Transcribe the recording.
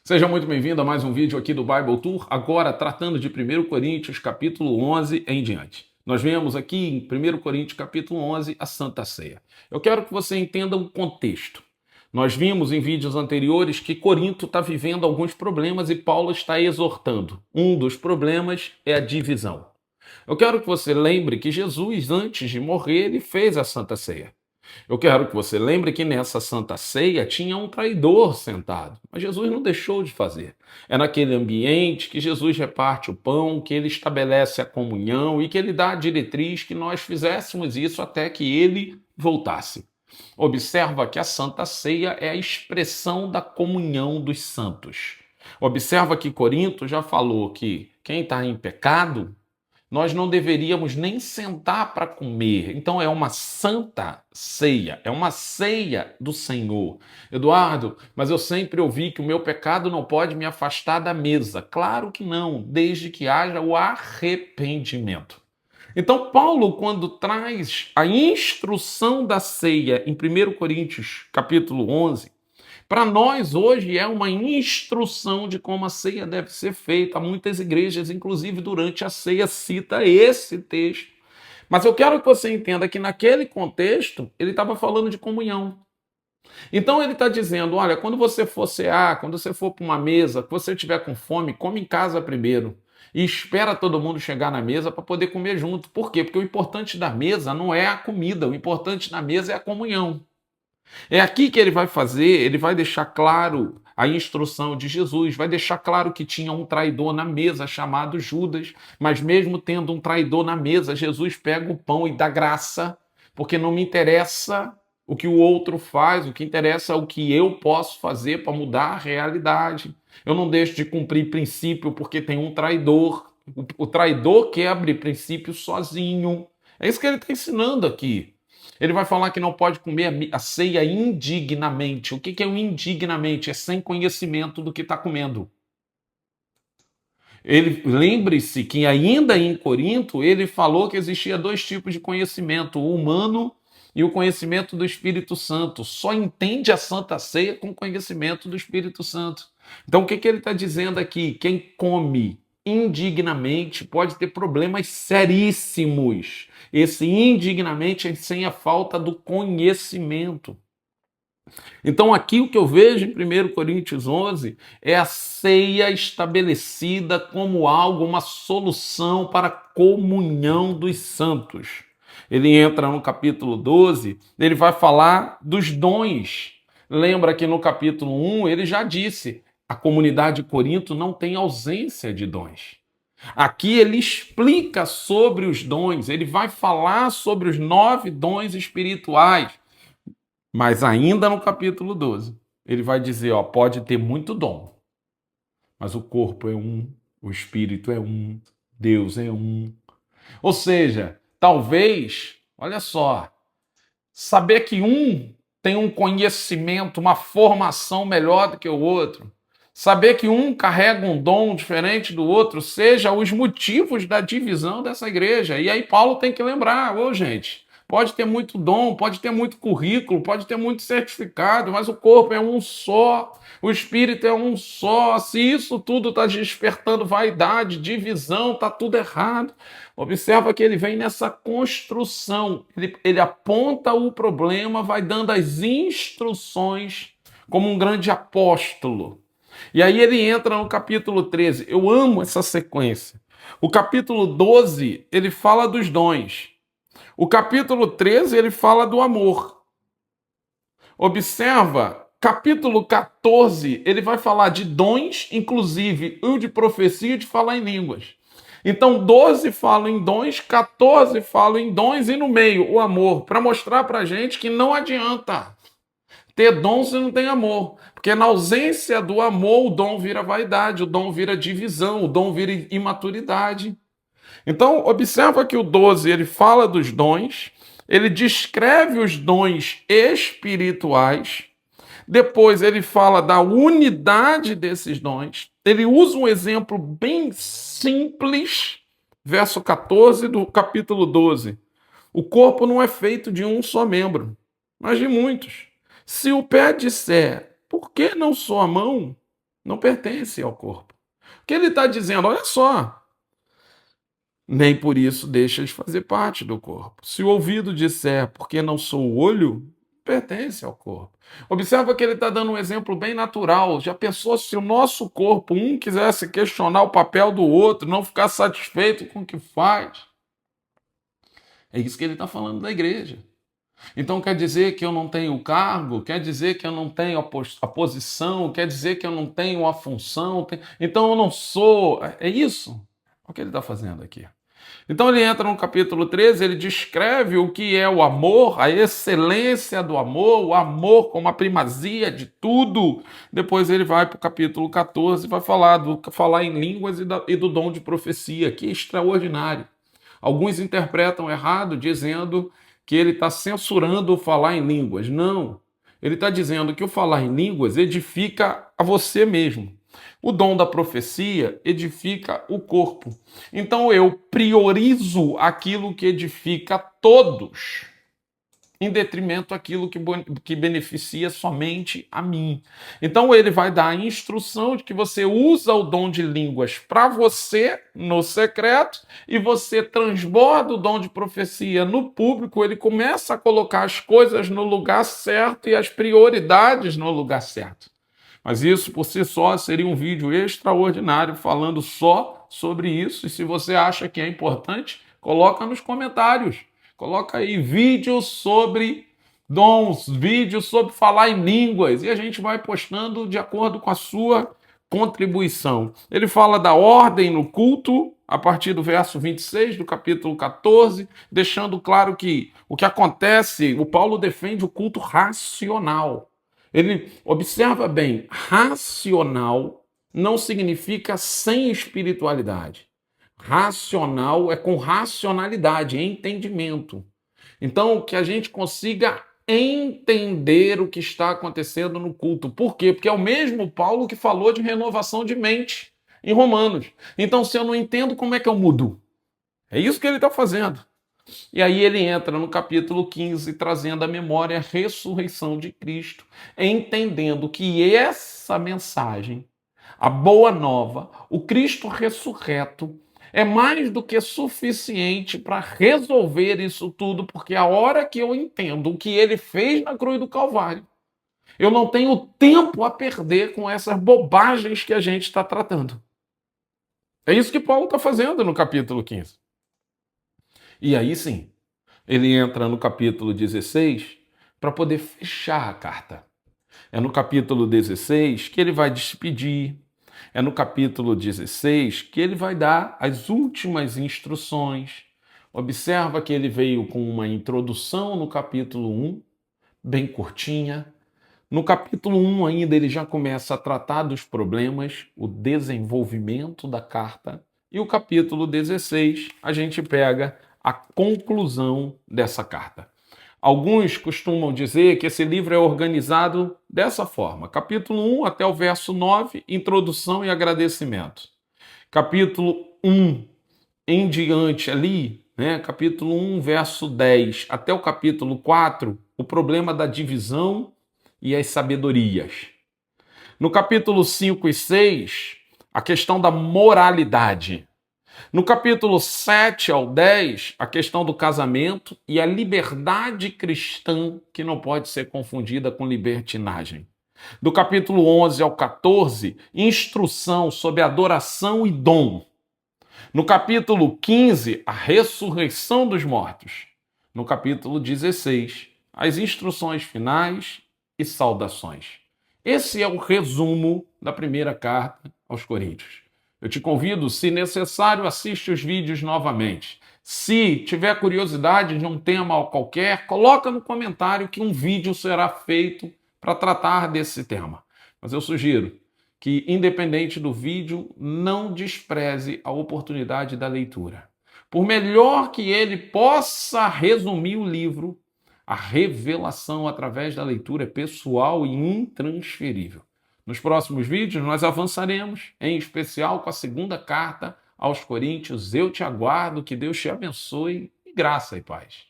Seja muito bem-vindo a mais um vídeo aqui do Bible Tour, agora tratando de 1 Coríntios, capítulo 11 em diante. Nós vemos aqui em 1 Coríntios, capítulo 11, a Santa Ceia. Eu quero que você entenda o contexto. Nós vimos em vídeos anteriores que Corinto está vivendo alguns problemas e Paulo está exortando. Um dos problemas é a divisão. Eu quero que você lembre que Jesus, antes de morrer, ele fez a Santa Ceia. Eu quero que você lembre que nessa Santa Ceia tinha um traidor sentado, mas Jesus não deixou de fazer. É naquele ambiente que Jesus reparte o pão, que ele estabelece a comunhão e que ele dá a diretriz que nós fizéssemos isso até que ele voltasse. Observa que a Santa Ceia é a expressão da comunhão dos santos. Observa que Corinto já falou que quem está em pecado nós não deveríamos nem sentar para comer. Então é uma santa ceia, é uma ceia do Senhor. Eduardo, mas eu sempre ouvi que o meu pecado não pode me afastar da mesa. Claro que não, desde que haja o arrependimento. Então Paulo, quando traz a instrução da ceia em 1 Coríntios, capítulo 11, para nós, hoje, é uma instrução de como a ceia deve ser feita. Muitas igrejas, inclusive durante a ceia, cita esse texto. Mas eu quero que você entenda que naquele contexto, ele estava falando de comunhão. Então ele está dizendo, olha, quando você for cear, quando você for para uma mesa, que você estiver com fome, come em casa primeiro. E espera todo mundo chegar na mesa para poder comer junto. Por quê? Porque o importante da mesa não é a comida, o importante na mesa é a comunhão. É aqui que ele vai fazer, ele vai deixar claro a instrução de Jesus, vai deixar claro que tinha um traidor na mesa chamado Judas, mas mesmo tendo um traidor na mesa, Jesus pega o pão e dá graça, porque não me interessa o que o outro faz, o que interessa é o que eu posso fazer para mudar a realidade. Eu não deixo de cumprir princípio porque tem um traidor. O traidor quebra princípio sozinho. É isso que ele está ensinando aqui. Ele vai falar que não pode comer a ceia indignamente. O que é o indignamente? É sem conhecimento do que está comendo. Lembre-se que ainda em Corinto, ele falou que existia dois tipos de conhecimento, o humano e o conhecimento do Espírito Santo. Só entende a Santa Ceia com conhecimento do Espírito Santo. Então o que ele está dizendo aqui? Quem come indignamente pode ter problemas seríssimos. Esse indignamente é sem a falta do conhecimento. Então aqui o que eu vejo em 1 Coríntios 11 é a ceia estabelecida como algo, uma solução para a comunhão dos santos. Ele entra no capítulo 12, ele vai falar dos dons. Lembra que no capítulo 1 ele já disse, a comunidade de Corinto não tem ausência de dons. Aqui ele explica sobre os dons, ele vai falar sobre os 9 dons espirituais. Mas ainda no capítulo 12, ele vai dizer, ó, pode ter muito dom, mas o corpo é um, o espírito é um, Deus é um. Ou seja, talvez, olha só, saber que um tem um conhecimento, uma formação melhor do que o outro, saber que um carrega um dom diferente do outro, seja os motivos da divisão dessa igreja. E aí Paulo tem que lembrar, ô gente, pode ter muito dom, pode ter muito currículo, pode ter muito certificado, mas o corpo é um só, o espírito é um só. Se isso tudo está despertando vaidade, divisão, está tudo errado. Observa que ele vem nessa construção, ele aponta o problema, vai dando as instruções como um grande apóstolo. E aí ele entra no capítulo 13. Eu amo essa sequência. O capítulo 12, ele fala dos dons. O capítulo 13, ele fala do amor. Observa, capítulo 14, ele vai falar de dons, inclusive o de profecia e de falar em línguas. Então, 12 falam em dons, 14 falam em dons e no meio, o amor, para mostrar para a gente que não adianta ter dom se não tem amor. Porque na ausência do amor, o dom vira vaidade, o dom vira divisão, o dom vira imaturidade. Então, observa que o 12, ele fala dos dons, ele descreve os dons espirituais, depois ele fala da unidade desses dons, ele usa um exemplo bem simples, verso 14 do capítulo 12. O corpo não é feito de um só membro, mas de muitos. Se o pé disser, por que não sou a mão? não pertence ao corpo. O que ele está dizendo, olha só, nem por isso deixa de fazer parte do corpo. Se o ouvido disser, porque não sou o olho, pertence ao corpo. Observa que ele está dando um exemplo bem natural. Já pensou se o nosso corpo, um quisesse questionar o papel do outro, não ficar satisfeito com o que faz? É isso que ele está falando da igreja. Então quer dizer que eu não tenho cargo, quer dizer que eu não tenho a posição, quer dizer que eu não tenho a função, então eu não sou. É isso o que ele está fazendo aqui. Então ele entra no capítulo 13, ele descreve o que é o amor, a excelência do amor, o amor como a primazia de tudo. Depois ele vai para o capítulo 14 e vai falar em línguas e do dom de profecia, que é extraordinário. Alguns interpretam errado, dizendo que ele está censurando o falar em línguas. Não. Ele está dizendo que o falar em línguas edifica a você mesmo. O dom da profecia edifica o corpo. Então eu priorizo aquilo que edifica todos, em detrimento daquilo que beneficia somente a mim. Então ele vai dar a instrução de que você usa o dom de línguas para você, no secreto, e você transborda o dom de profecia no público, ele começa a colocar as coisas no lugar certo e as prioridades no lugar certo. Mas isso por si só seria um vídeo extraordinário falando só sobre isso, e se você acha que é importante, coloca nos comentários. Coloca aí vídeos sobre dons, vídeos sobre falar em línguas, e a gente vai postando de acordo com a sua contribuição. Ele fala da ordem no culto, a partir do verso 26 do capítulo 14, deixando claro que o que acontece, o Paulo defende o culto racional. Ele observa bem, racional não significa sem espiritualidade. Racional é com racionalidade, entendimento. Então, que a gente consiga entender o que está acontecendo no culto. Por quê? Porque é o mesmo Paulo que falou de renovação de mente em Romanos. Então, se eu não entendo, como é que eu mudo? É isso que ele está fazendo. E aí ele entra no capítulo 15, trazendo à memória a ressurreição de Cristo, entendendo que essa mensagem, a boa nova, o Cristo ressurreto, é mais do que suficiente para resolver isso tudo, porque a hora que eu entendo o que ele fez na cruz do Calvário, eu não tenho tempo a perder com essas bobagens que a gente está tratando. É isso que Paulo está fazendo no capítulo 15. E aí sim, ele entra no capítulo 16 para poder fechar a carta. É no capítulo 16 que ele vai despedir. É no capítulo 16 que ele vai dar as últimas instruções. Observa que ele veio com uma introdução no capítulo 1, bem curtinha. No capítulo 1 ainda ele já começa a tratar dos problemas, o desenvolvimento da carta. E o capítulo 16 a gente pega a conclusão dessa carta. Alguns costumam dizer que esse livro é organizado dessa forma. Capítulo 1 até o verso 9, introdução e agradecimento. Capítulo 1 em diante ali, capítulo 1, verso 10 até o capítulo 4, o problema da divisão e as sabedorias. No capítulo 5 e 6, a questão da moralidade. No capítulo 7 ao 10, a questão do casamento e a liberdade cristã, que não pode ser confundida com libertinagem. Do capítulo 11 ao 14, instrução sobre adoração e dom. No capítulo 15, a ressurreição dos mortos. No capítulo 16, as instruções finais e saudações. Esse é o resumo da primeira carta aos Coríntios. Eu te convido, se necessário, assiste os vídeos novamente. Se tiver curiosidade de um tema qualquer, coloca no comentário que um vídeo será feito para tratar desse tema. Mas eu sugiro que, independente do vídeo, não despreze a oportunidade da leitura. Por melhor que ele possa resumir o livro, a revelação através da leitura é pessoal e intransferível. Nos próximos vídeos nós avançaremos, em especial com a segunda carta aos Coríntios. Eu te aguardo, que Deus te abençoe e graça e paz.